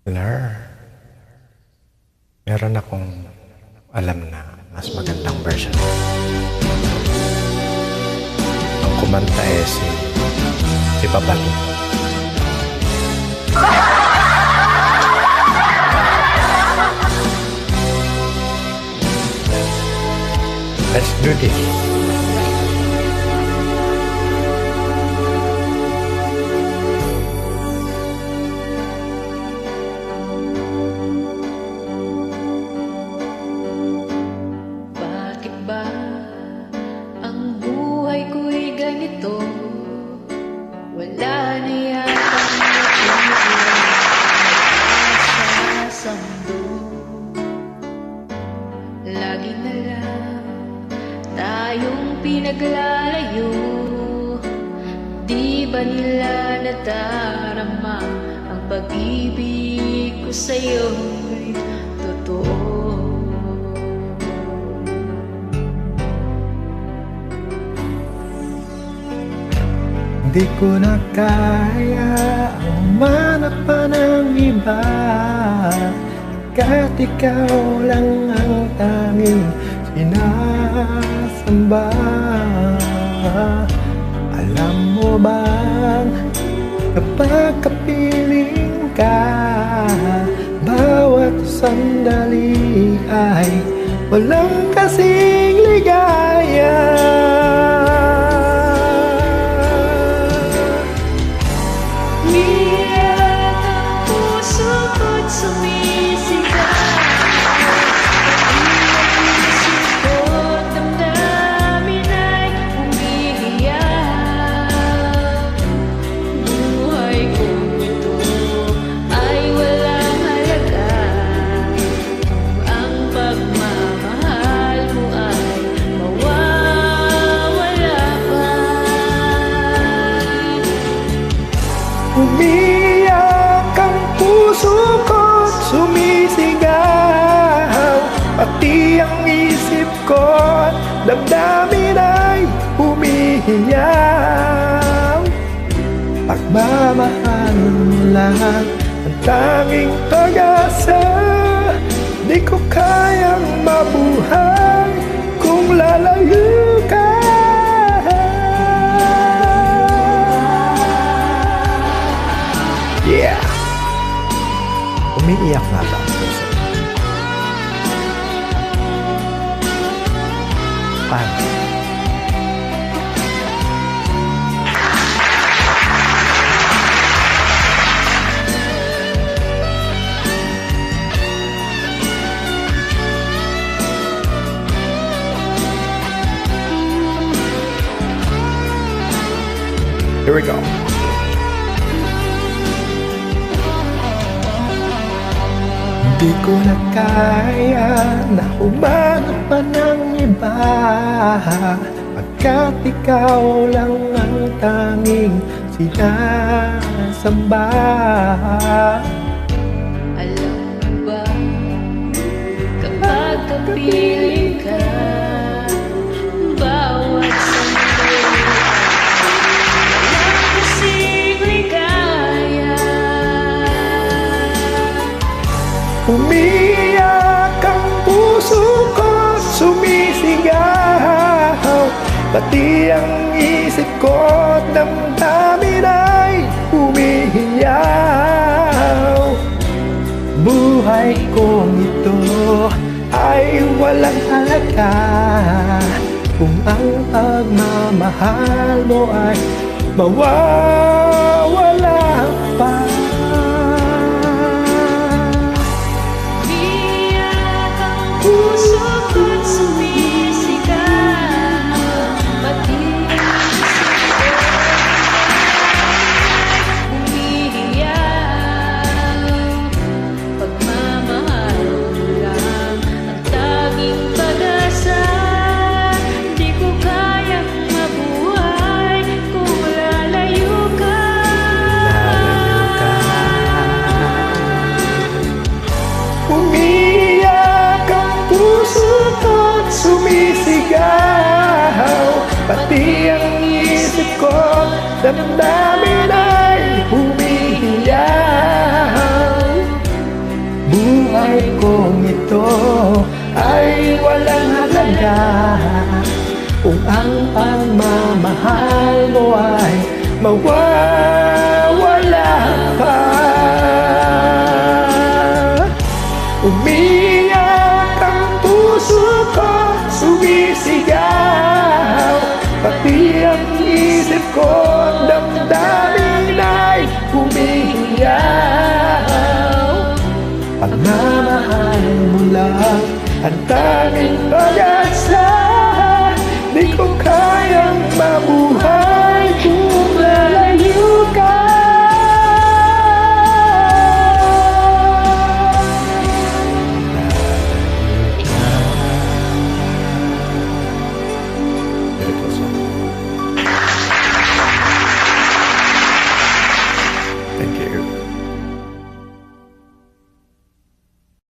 Lar, meron akong alam na mas magandang version. Ang kumanta si Babato. Let's do this. Bakit ba ang buhay ko'y ganito? Wala na yatang natutulog sa mundo. Lagi na lang tayong pinaglalayo. Di ba nila nadarama ang pag-ibig ko sa'yo'y totoo? Di ko na kaya umanap pa ng iba, kahit ikaw lang ang tanging sinasamba. Alam mo bang kapag kapiling ka, bawat sandali ay walang kasing ligaya. Umiiyak ang puso ko't sumisigaw. Pag-iisip ko't damdamin ay umiiyak. Buhay kong ito ay walang halaga kung ang pagmamahal mo ay mawawala pa. Umiiyak ang puso ko't sumisigaw, pati ang isip ko't damdamin ay humihiyaw. Pagmamahal mo lang ang tanging pag-asa, di ko kayang mabuhay kung lalayo ka. Yeah! Umiiyak nga ba ang puso? Paano? Here we go. Di ko na kaya na humanap pa ng iba, pagkat ikaw lang ang tanging sinasamba. Alam mo ba, kapag kapiling ka, bawat sandali walang kasing ligaya. Umiiyak ang puso ko't sumisigaw, pati ang isip ko't damdamin ay humihiyaw. Buhay kong ito ay walang halaga kung ang pagmamahal mo ay mawawala pa. Umiiyak ang puso ko't sumisigaw, pati ang isip ko't umiiyak. Pagmamahal mo lang ang tanging pag-asa, di ko kayang mabuhay kung lalayo ka. Umiiyak ang puso ko't sumisigaw, pati ang isip ko't damdamin ay humihiyaw. pagmamahal mo ay mawawala pa. Umiyak ang puso ko, sumisigaw, pati ang isip ko, damdamin ay humihiyaw. Pagmamahal mo lang ang